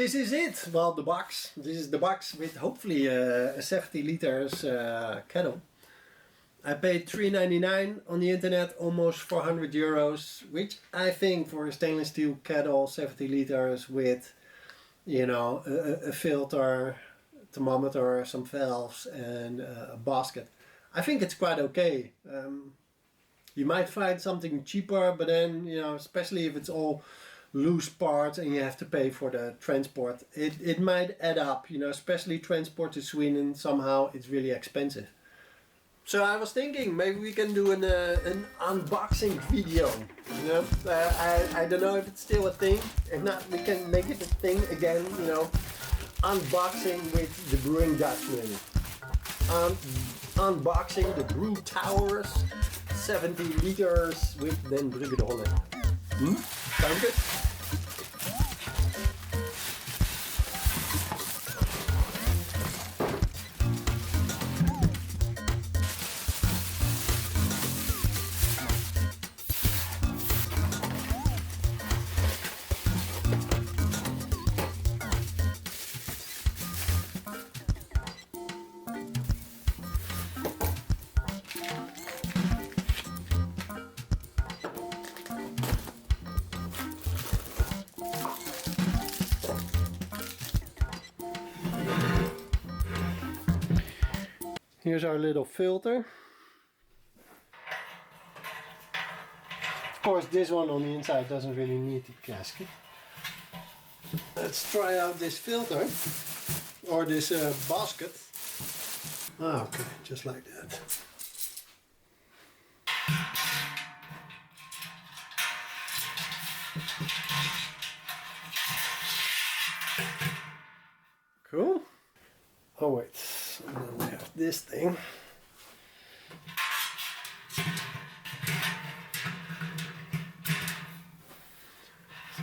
this is it. Well, the box. This is the box with hopefully a 70 liters kettle. I paid $3.99 on the internet, almost 400 euros, which I think for a stainless steel kettle, 70 liters with, you know, a filter, thermometer, some valves and a basket. I think it's quite okay. You might find something cheaper, but then, you know, especially if it's all loose parts and you have to pay for the transport, it might add up, you know, especially transport to Sweden, somehow it's really expensive. So I was thinking maybe we can do an unboxing video, you know. I don't know if it's still a thing. If not, we can make it a thing again, you know. Unboxing with the Brewing Dutchman. Unboxing the BrewTaurus 70 liters with Den Brugge. Sound good? Here's our little filter. Of course, this one on the inside doesn't really need the gasket. Let's try out this filter, or this basket. Ah, okay, just like that. Cool. Oh wait, and then we have this thing.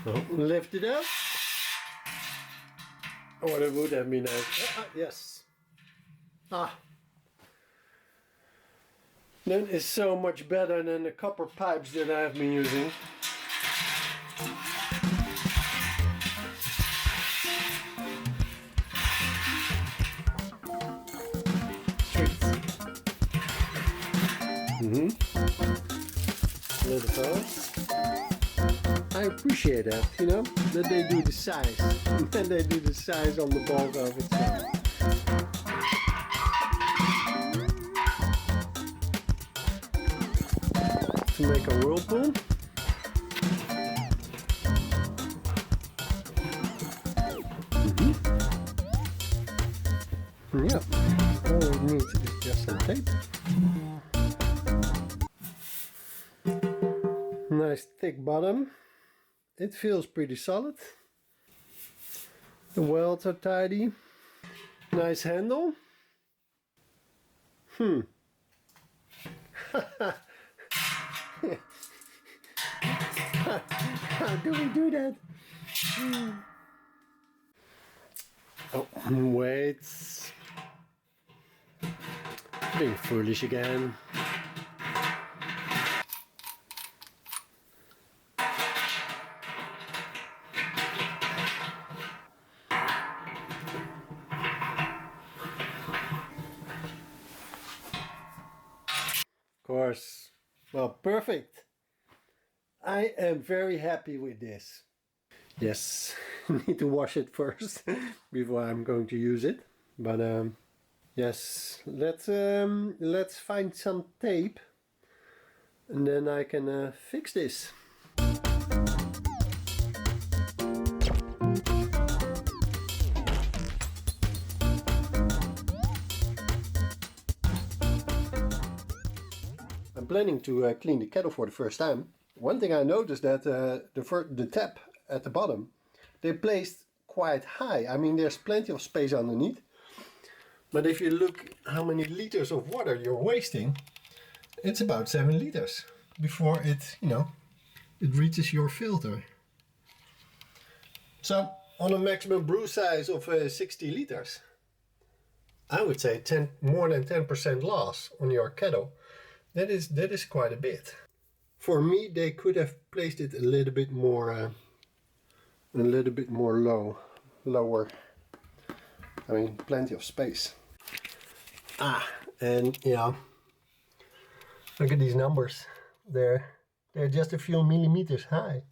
So lift it up. Oh, that would have been nice. Yes. Ah. That is so much better than the copper pipes that I've been using. Little fellas. I appreciate that, you know, that they do the size. And they do the size on the ball valve itself. To make a whirlpool. Yeah, all it needs is just some tape. Nice thick bottom. It feels pretty solid. The welds are tidy. Nice handle. How do we do that? Oh, wait. Being foolish again. Course. Well, perfect. I am very happy with this. Yes, need to wash it first before I'm going to use it. But yes, let's find some tape and then I can fix this. I'm planning to clean the kettle for the first time. One thing I noticed that the tap at the bottom, they placed quite high. I mean, there's plenty of space underneath. But if you look how many liters of water you're wasting, it's about 7 liters before it, you know, it reaches your filter. So on a maximum brew size of 60 liters, I would say more than 10% loss on your kettle. That is quite a bit. For me, they could have placed it a little bit more low. lower, I mean plenty of space. And yeah, look at these numbers. They're just a few millimeters high.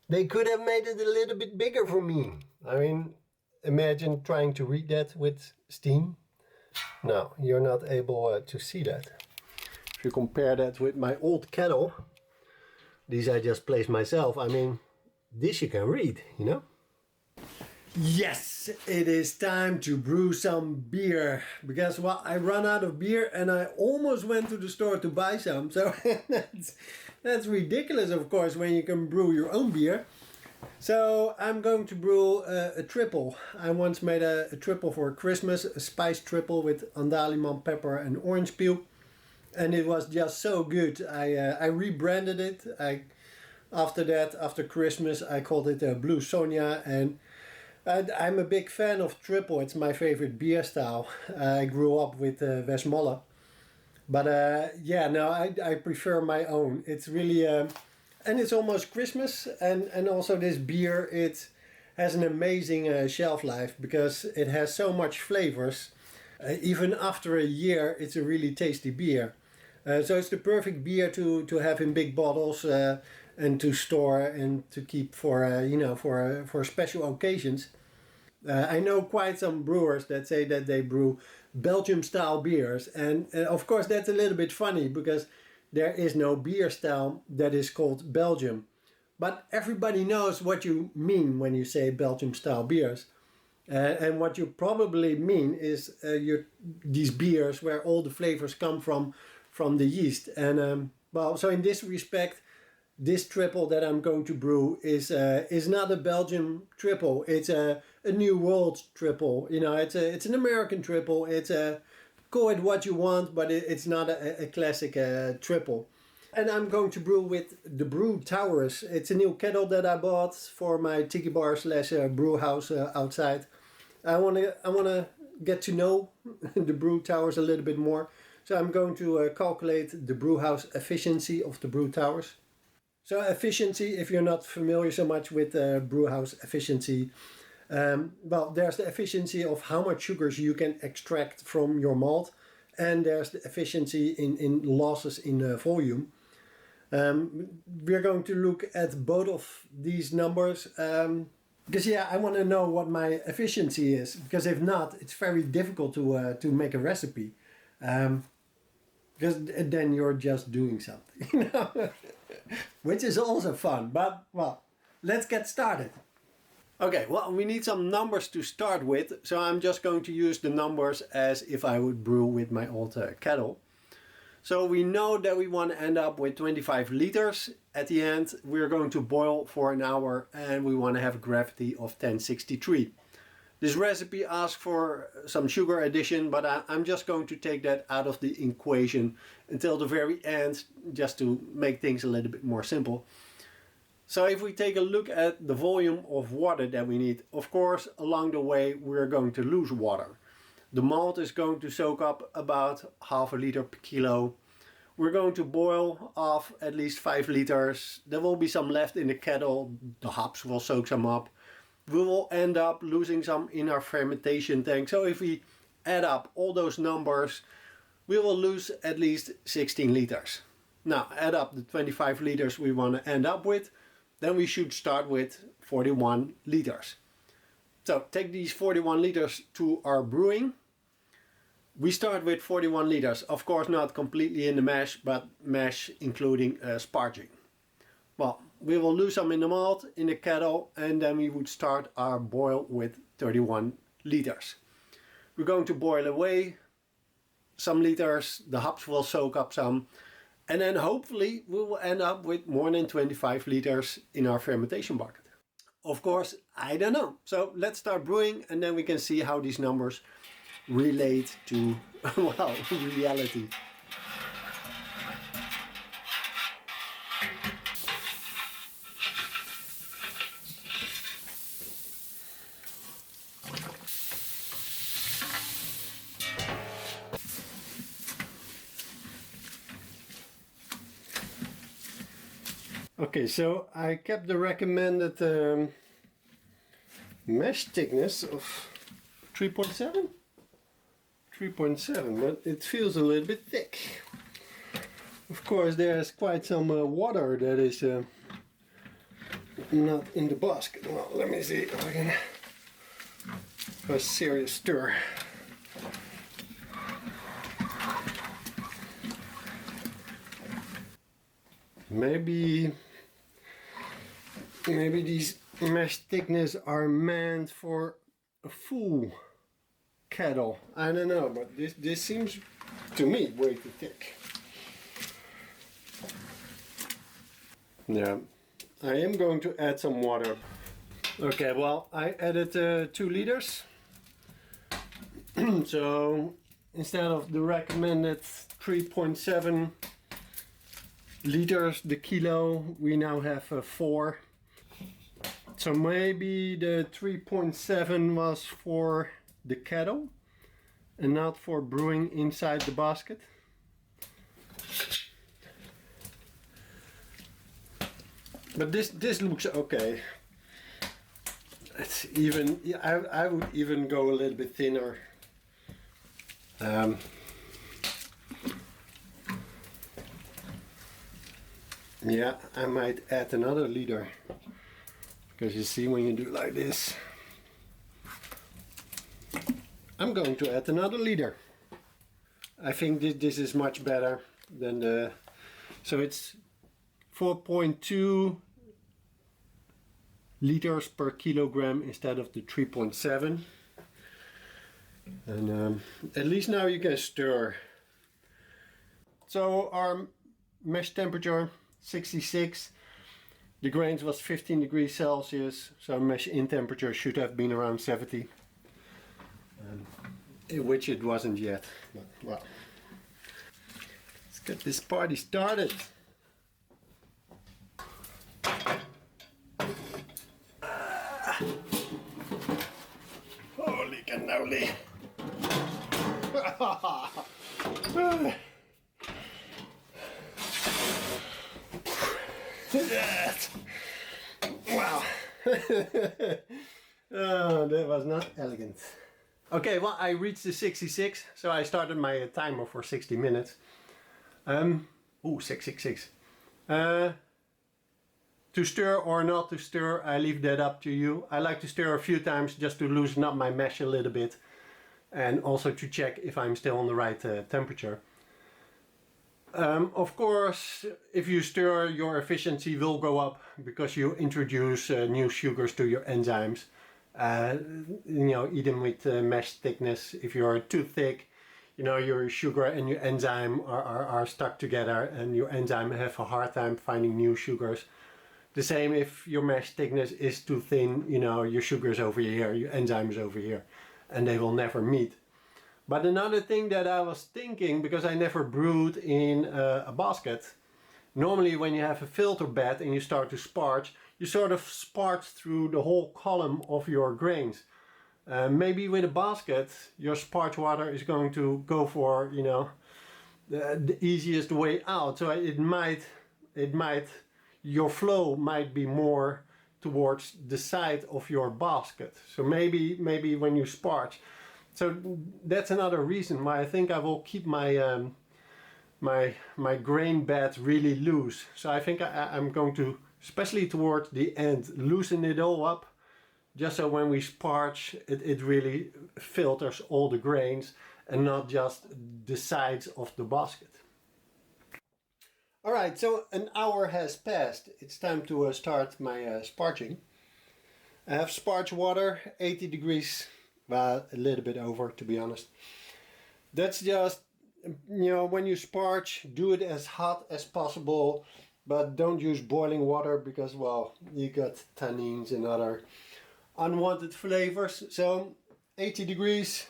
They could have made it a little bit bigger for me. I mean, imagine trying to read that with steam. No, you're not able to see that. If you compare that with my old kettle, these I just placed myself, I mean, this you can read, you know? Yes, it is time to brew some beer. Because, well, I ran out of beer and I almost went to the store to buy some. So that's ridiculous, of course, when you can brew your own beer. So I'm going to brew a triple. I once made a triple for Christmas, a spice triple with Andaliman pepper and orange peel. And it was just so good. I rebranded it. After that, after Christmas, I called it Blue Sonja. And I'm a big fan of triple. It's my favorite beer style. I grew up with Westmalle. But yeah, no, I prefer my own. It's really... and it's almost Christmas, and also this beer, it has an amazing shelf life because it has so much flavors. Even after a year, it's a really tasty beer. So it's the perfect beer to have in big bottles and to store and to keep for you know, for special occasions. I know quite some brewers that say that they brew Belgium style beers, and of course that's a little bit funny because there is no beer style that is called Belgium. But everybody knows what you mean when you say Belgium style beers. And what you probably mean is these beers where all the flavors come from the yeast. And well, so in this respect, this triple that I'm going to brew is not a Belgian triple. It's a New World triple. You know, it's an American triple. Call it what you want, but it's not a classic triple. And I'm going to brew with the BrewTaurus. It's a new kettle that I bought for my tiki bar slash brew house outside. I wanna get to know the BrewTaurus a little bit more. So I'm going to calculate the brew house efficiency of the BrewTaurus. So efficiency, if you're not familiar so much with brew house efficiency, well, there's the efficiency of how much sugars you can extract from your malt, and there's the efficiency in losses in volume. We're going to look at both of these numbers because yeah, I want to know what my efficiency is, because if not, it's very difficult to make a recipe, because then you're just doing something, you know? Which is also fun. But well, let's get started. Okay, well, we need some numbers to start with, so I'm just going to use the numbers as if I would brew with my old kettle. So we know that we want to end up with 25 liters. At the end, we're going to boil for an hour and we want to have a gravity of 1063. This recipe asks for some sugar addition, but I'm just going to take that out of the equation until the very end, just to make things a little bit more simple. So if we take a look at the volume of water that we need, of course, along the way we're going to lose water. The malt is going to soak up about half a liter per kilo. We're going to boil off at least 5 liters. There will be some left in the kettle. The hops will soak some up. We will end up losing some in our fermentation tank. So if we add up all those numbers, we will lose at least 16 liters. Now add up the 25 liters we want to end up with. Then we should start with 41 liters. So take these 41 liters to our brewing. We start with 41 liters, of course not completely in the mash, but mash including sparging. Well, we will lose some in the malt, in the kettle, and then we would start our boil with 31 liters. We're going to boil away some liters, the hops will soak up some, and then hopefully we will end up with more than 25 liters in our fermentation bucket. Of course, I don't know. So let's start brewing and then we can see how these numbers relate to, well, reality. Okay, so I kept the recommended Mesh thickness of 3.7? 3.7, but it feels a little bit thick. Of course, there's quite some water that is not in the basket. Well, let me see if I can have a serious stir. Maybe these mesh thickness are meant for a full kettle. I don't know, but this seems to me way too thick. Yeah, I am going to add some water. Okay, well, I added 2 liters. So instead of the recommended 3.7 liters the kilo, we now have 4. So maybe the 3.7 was for the kettle and not for brewing inside the basket. But this looks okay. It's even, I would even go a little bit thinner. Yeah, I might add another liter, because you see when you do like this, I'm going to add another liter. I think this is much better than the, so it's 4.2 liters per kilogram instead of the 3.7. And at least now you can stir. So our mesh temperature 66, the grains was 15 degrees Celsius, so mesh in temperature should have been around 70, which it wasn't yet. But, well, let's get this party started. Holy cannoli! Wow. Oh, that was not elegant. Okay, well, I reached the 66, so I started my timer for 60 minutes. 666. To stir or not to stir, I leave that up to you. I like to stir a few times just to loosen up my mesh a little bit, and also to check if I'm still on the right temperature. Of course, if you stir, your efficiency will go up because you introduce new sugars to your enzymes. You know, even with mesh thickness, if you're too thick, you know, your sugar and your enzyme are stuck together, and your enzyme have a hard time finding new sugars. The same if your mesh thickness is too thin, you know, your sugar is over here, your enzyme is over here, and they will never meet. But another thing that I was thinking, because I never brewed in a basket, normally when you have a filter bed and you start to sparge, you sort of sparge through the whole column of your grains. Maybe with a basket, your sparge water is going to go for, you know, the easiest way out. So your flow might be more towards the side of your basket. So maybe when you sparge. So that's another reason why I think I will keep my my grain bed really loose. So I think I'm going to, especially towards the end, loosen it all up, just so when we sparge, it really filters all the grains and not just the sides of the basket. Alright, so an hour has passed. It's time to start my sparging. I have sparge water, 80 degrees, well, a little bit over, to be honest. That's just, you know, when you sparge, do it as hot as possible, but don't use boiling water because, well, you got tannins and other unwanted flavors. So 80 degrees,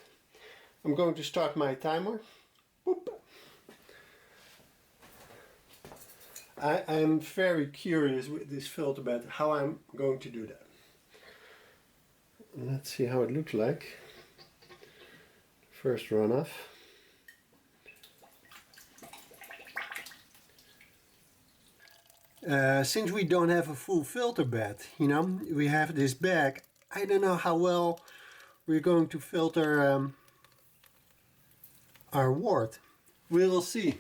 I'm going to start my timer. Boop. I am very curious with this filter bed how I'm going to do that. Let's see how it looks like. First runoff. Since we don't have a full filter bed, you know, we have this bag I don't know how well we're going to filter our wort. We'll see.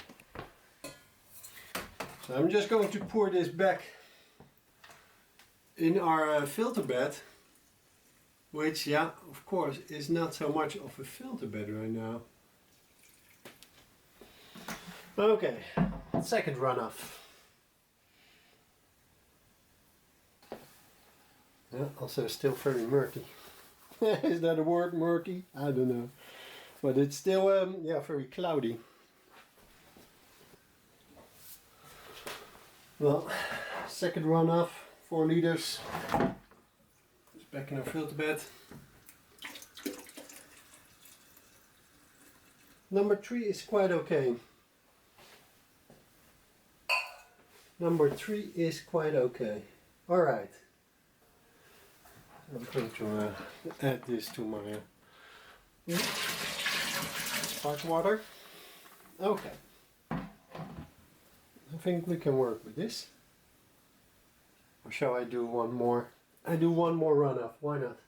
So I'm just going to pour this back in our filter bed, which, yeah, of course, is not so much of a filter bed right now. Okay, second runoff. Yeah, also still very murky. Is that a word, murky? I don't know. But it's still, yeah, very cloudy. Well, second runoff, 4 liters. It's back in our filter bed. Number 3 is quite okay. Number 3 is quite okay. Alright. I'm going to add this to my spark water. Okay. I think we can work with this. Or shall I do one more? I do one more runoff, why not?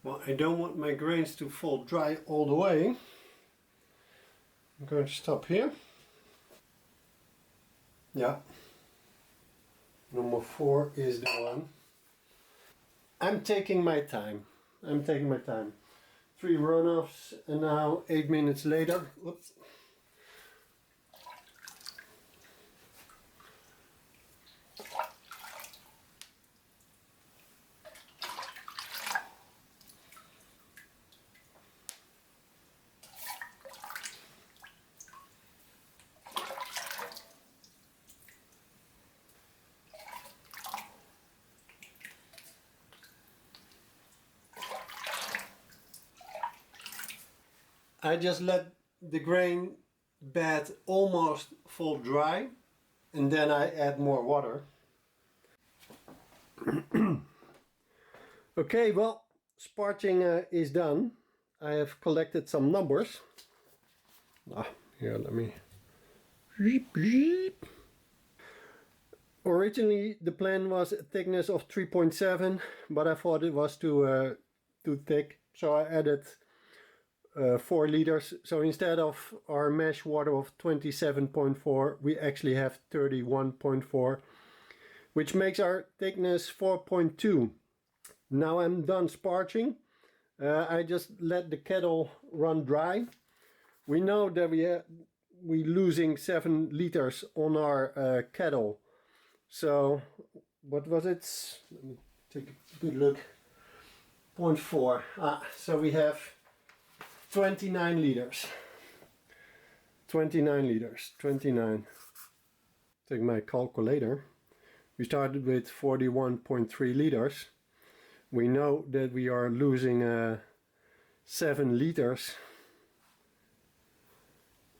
Well, I don't want my grains to fall dry all the way. I'm going to stop here. Yeah. Number 4 is the one. I'm taking my time. 3 runoffs and now 8 minutes later. Whoops. I just let the grain bed almost fall dry and then I add more water. Okay, well, sparging is done. I have collected some numbers. Here, let me... Originally the plan was a thickness of 3.7, but I thought it was too thick, so I added 4 liters. So instead of our mesh water of 27.4, we actually have 31.4, which makes our thickness 4.2. Now I'm done sparging. I just let the kettle run dry. We know that we're losing 7 liters on our kettle. So what was it? Let me take a good look. 0.4. So we have 29 liters. 29 liters. 29. Take my calculator. We started with 41.3 liters. We know that we are losing 7 liters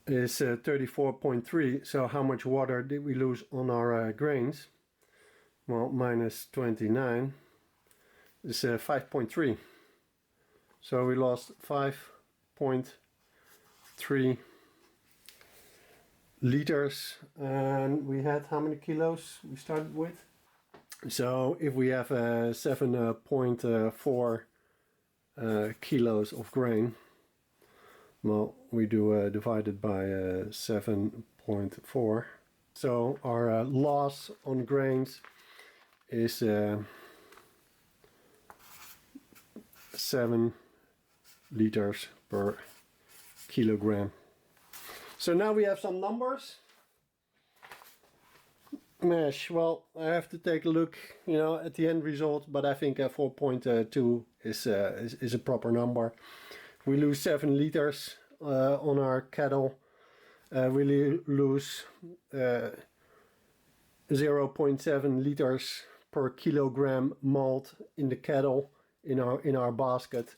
is 34.3. So how much water did we lose on our grains? Well, minus 29 is 5.3. So we lost 5.3 liters, and we had how many kilos we started with? So if we have 7.4 kilos of grain, well, we do divided by 7.4. So our loss on grains is 7 liters per kilogram. So now we have some numbers. Mash, well, I have to take a look, you know, at the end result, but I think 4.2 is a proper number. We lose 7 liters on our kettle. We lose 0.7 liters per kilogram malt in the kettle in our basket.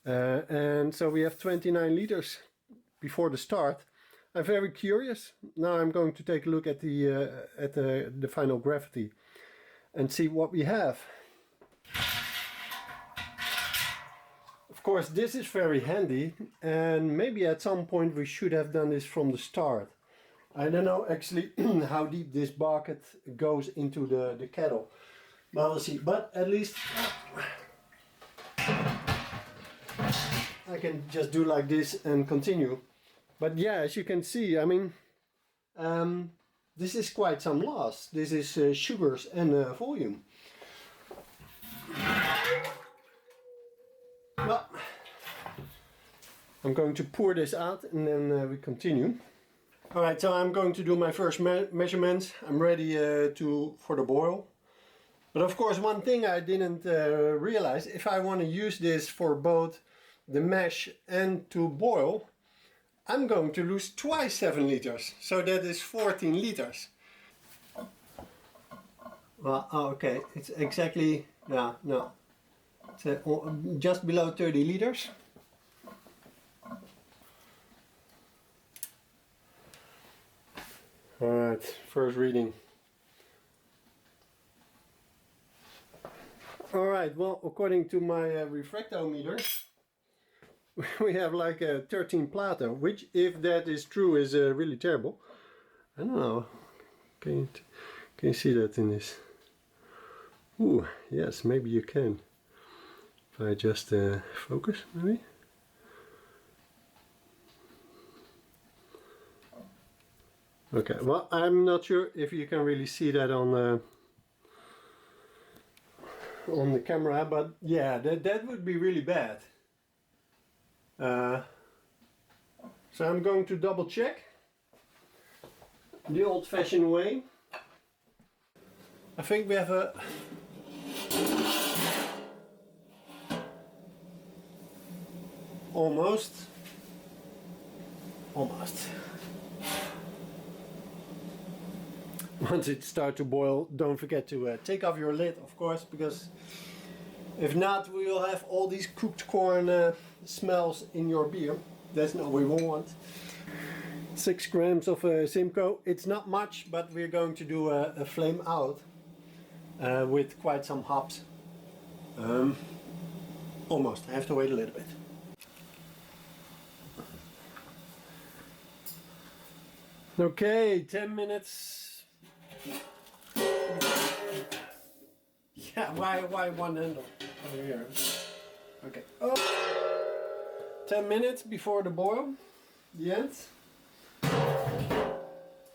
And so we have 29 liters before the start. I'm very curious. Now I'm going to take a look at the final gravity and see what we have. Of course, this is very handy, and maybe at some point we should have done this from the start. I don't know actually how deep this bucket goes into the kettle. But we'll see. But at least I can just do like this and continue. But yeah, as you can see, I mean, this is quite some loss. This is sugars and volume. Well, I'm going to pour this out and then we continue. Alright, so I'm going to do my first measurements. I'm ready for the boil. But of course, one thing I didn't realize, if I want to use this for both the mash and to boil, I'm going to lose twice 7 liters. So that is 14 liters. Well, okay, it's exactly, yeah, no. It's just below 30 liters. Alright, first reading. Alright, well, according to my refractometer, we have like a 13 Plato, which, if that is true, is really terrible. I don't know. Can you see that in this? Ooh, yes, maybe you can. If I just focus, maybe. Okay, well, I'm not sure if you can really see that on the camera, but yeah, that would be really bad. So I'm going to double check the old-fashioned way. I think we have a almost. Once it starts to boil, don't forget to take off your lid, of course, because if not, we will have all these cooked corn smells in your beer. That's not what we want. 6 grams of Simcoe. It's not much, but we're going to do a flame out with quite some hops. Almost. I have to wait a little bit. Okay, 10 minutes. Yeah, why one handle over here? Okay. Oh. 10 minutes before the boil, the end.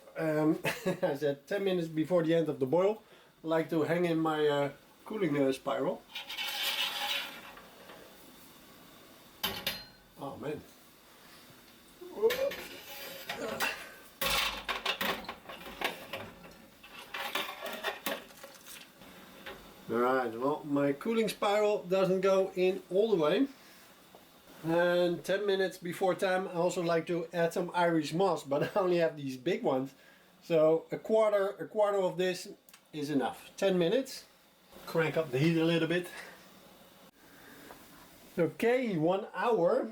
I said 10 minutes before the end of the boil. I like to hang in my cooling spiral. Oh man. Alright, well, my cooling spiral doesn't go in all the way. And 10 minutes before time, I also like to add some Irish moss, but I only have these big ones. So a quarter of this is enough. 10 minutes. Crank up the heat a little bit. Okay, 1 hour.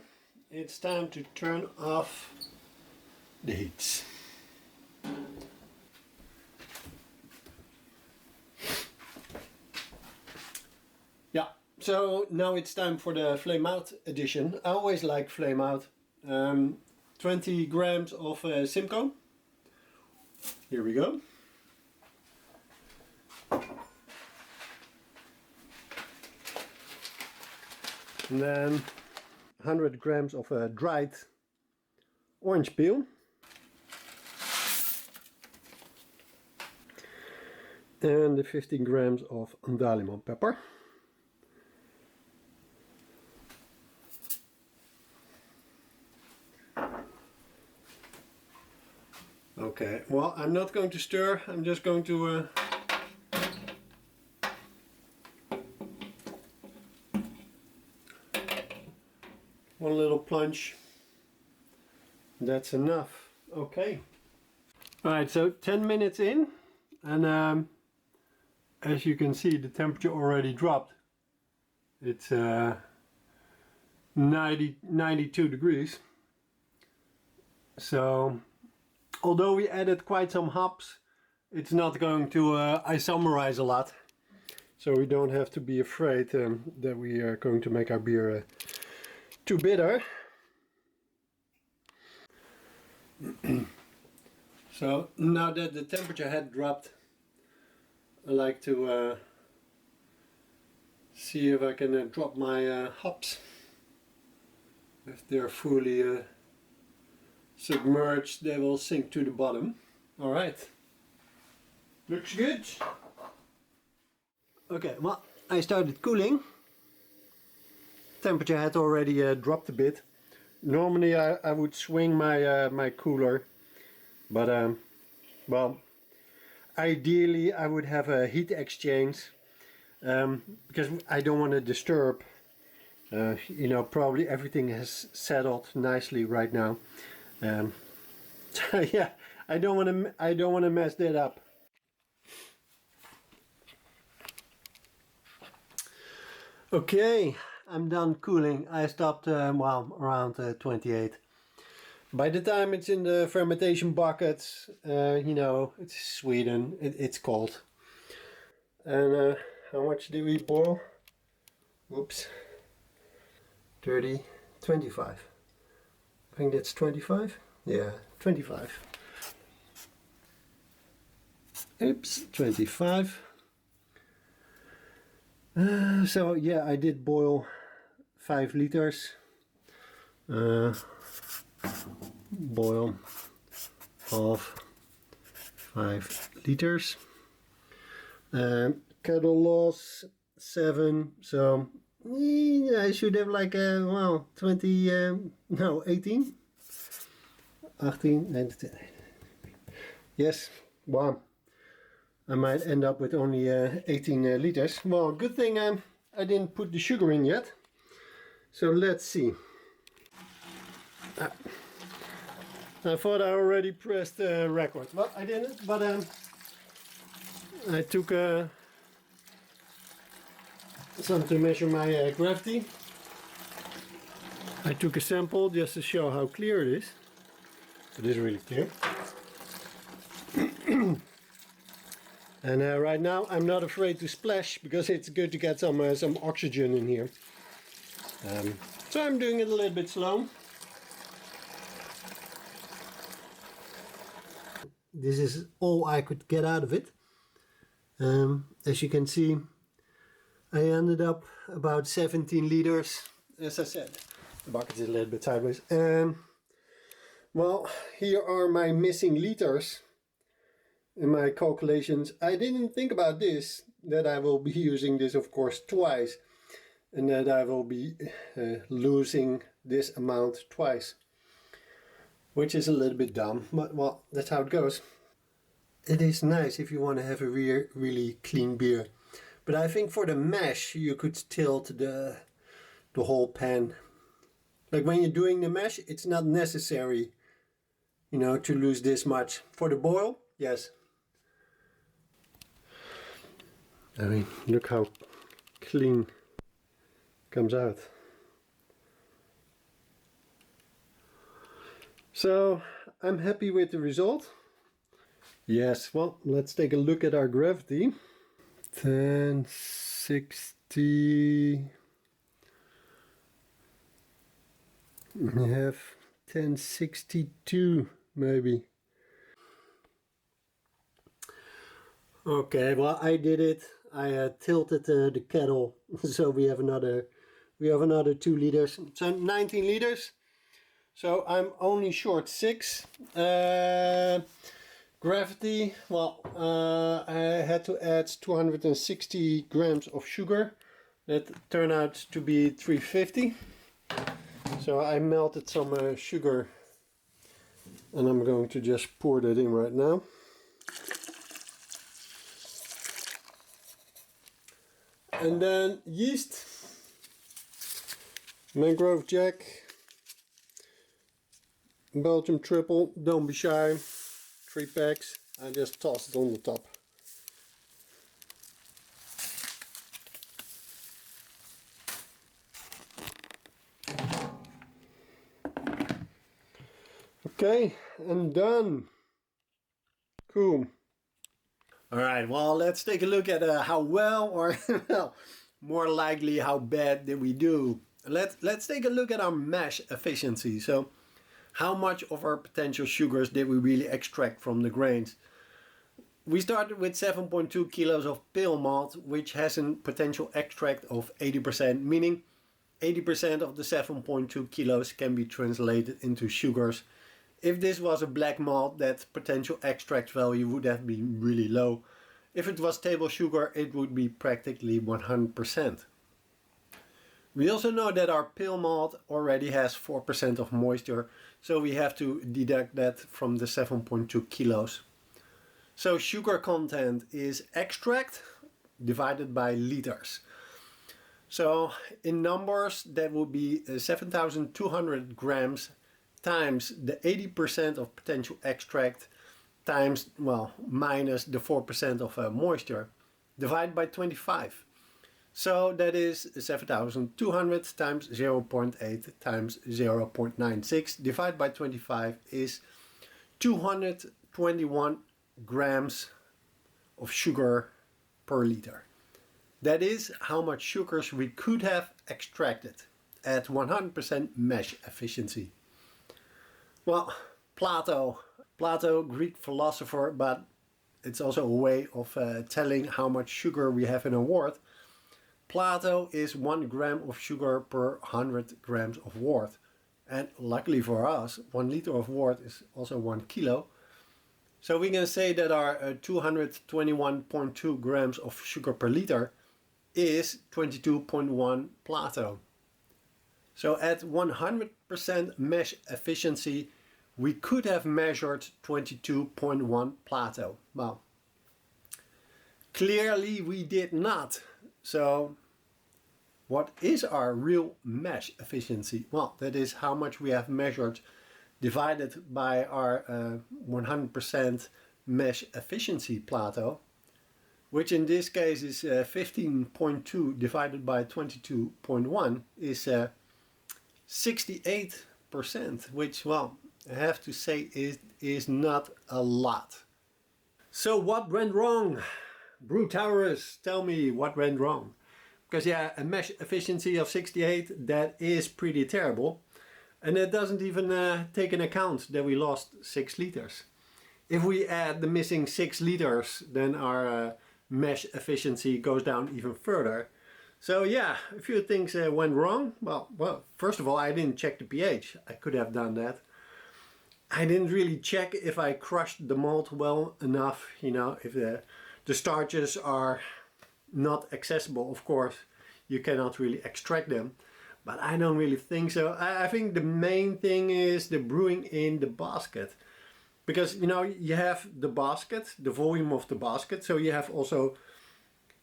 It's time to turn off the heat. Yeah, so now it's time for the flame out edition. I always like flame out. 20 grams of Simcoe. Here we go. And then 100 grams of dried orange peel. And the 15 grams of Andaliman pepper. Okay, well, I'm not going to stir, I'm just going to one little plunge. That's enough. Okay. Alright, so 10 minutes in, and as you can see, the temperature already dropped. It's 92 degrees. So although we added quite some hops, it's not going to isomerize a lot. So we don't have to be afraid that we are going to make our beer too bitter. So now that the temperature had dropped, I like to see if I can drop my hops. If they're fully submerged, they will sink to the bottom. Alright, looks good. Okay, well, I started cooling. Temperature had already dropped a bit. Normally I would swing my my cooler, but well, ideally I would have a heat exchange because I don't want to disturb. You know, probably everything has settled nicely right now. So yeah, I don't want to mess that up. Okay, I'm done cooling. I stopped well, around 28. By the time it's in the fermentation buckets, you know, it's Sweden, it's cold. And how much did we boil? Whoops. 30, 25. I think that's 25. Yeah, 25. Oops, 25. So yeah, I did boil 5 liters. Boil half 5 liters. Kettle loss 7. So yeah, I should have like well 20 no 18. 18 and yes, wow. I might end up with only 18 liters. Well, good thing I didn't put the sugar in yet. So let's see. I thought I already pressed record. Well, I didn't, but I took some to measure my gravity. I took a sample just to show how clear it is. It is really clear. And right now I'm not afraid to splash because it's good to get some oxygen in here. So I'm doing it a little bit slow. This is all I could get out of it. As you can see, I ended up about 17 liters. As I said, the bucket is a little bit sideways. Well, here are my missing liters. In my calculations, I didn't think about this, that I will be using this of course twice, and that I will be losing this amount twice, which is a little bit dumb, but well, that's how it goes. It is nice if you want to have a really clean beer, but I think for the mash you could tilt the whole pan. Like when you're doing the mash, it's not necessary, you know, to lose this much. For the boil, yes. I mean, look how clean it comes out. So I'm happy with the result. Yes, well, let's take a look at our gravity. 1060. We have 1062 maybe. Okay, well, I did it. I tilted the kettle, so we have another 2 liters, so 19 liters. So I'm only short 6. Gravity, well, I had to add 260 grams of sugar. That turned out to be 350. So I melted some sugar, and I'm going to just pour that in right now. And then yeast, mangrove jack, Belgium triple, don't be shy, 3 packs, I just toss it on the top. Okay, and done. Cool. Alright, well, let's take a look at how well, or well, more likely how bad did we do. Let's take a look at our mash efficiency. So how much of our potential sugars did we really extract from the grains? We started with 7.2 kilos of pale malt, which has a potential extract of 80%, meaning 80% of the 7.2 kilos can be translated into sugars. If this was a black malt, that potential extract value would have been really low. If it was table sugar, it would be practically 100%. We also know that our pale malt already has 4% of moisture, so we have to deduct that from the 7.2 kilos. So sugar content is extract divided by liters. So in numbers, that would be 7,200 grams times the 80% of potential extract times, well, minus the 4% of moisture, divided by 25. So that is 7,200 times 0.8 times 0.96 divided by 25 is 221 grams of sugar per liter. That is how much sugars we could have extracted at 100% mash efficiency. Well, Plato, Greek philosopher, but it's also a way of telling how much sugar we have in a wort. Plato is 1 gram of sugar per 100 grams of wort. And luckily for us, 1 liter of wort is also 1 kilo. So we can say that our 221.2 grams of sugar per liter is 22.1 Plato. So at 100% mash efficiency, we could have measured 22.1 Plato. Well, clearly we did not. So what is our real mash efficiency? Well, that is how much we have measured divided by our 100% mash efficiency Plato, which in this case is 15.2 divided by 22.1 is 68%, which, well, I have to say is not a lot. So what went wrong? BrewTaurus, tell me what went wrong. Because yeah, a mash efficiency of 68, that is pretty terrible. And it doesn't even take into account that we lost 6 liters. If we add the missing 6 liters, then our mash efficiency goes down even further. So yeah, a few things went wrong. Well, first of all, I didn't check the pH. I could have done that. I didn't really check if I crushed the malt well enough, you know, if the starches are not accessible. Of course, you cannot really extract them, but I don't really think so. I think the main thing is the brewing in the basket, because, you know, you have the basket, the volume of the basket, so you have also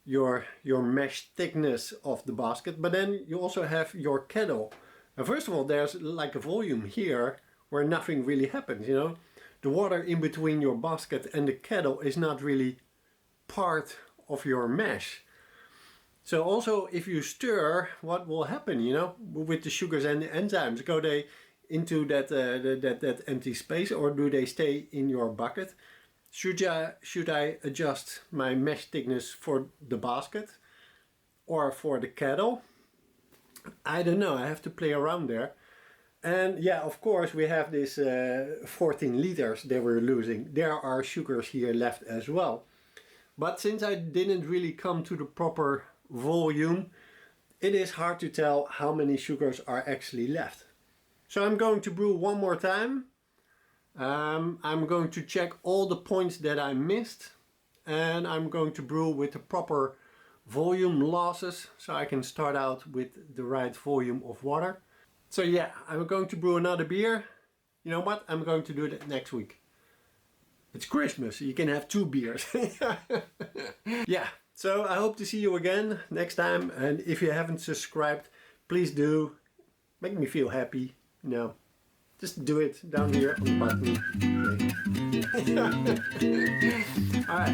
your mash thickness of the basket, but then you also have your kettle. And first of all, there's like a volume here where nothing really happens, you know. The water in between your basket and the kettle is not really part of your mash. So also if you stir, what will happen, you know, with the sugars and the enzymes? Go they into that empty space, or do they stay in your bucket? Should I adjust my mash thickness for the basket or for the kettle? I don't know, I have to play around there. And yeah, of course we have this 14 liters that we're losing. There are sugars here left as well. But since I didn't really come to the proper volume, it is hard to tell how many sugars are actually left. So I'm going to brew one more time. I'm going to check all the points that I missed, and I'm going to brew with the proper volume losses so I can start out with the right volume of water. So yeah, I'm going to brew another beer. You know what? I'm going to do that next week. It's Christmas, you can have 2 beers. Yeah, so I hope to see you again next time. And if you haven't subscribed, please do. Make me feel happy, you know. Just do it down here on the button. Okay. Alright.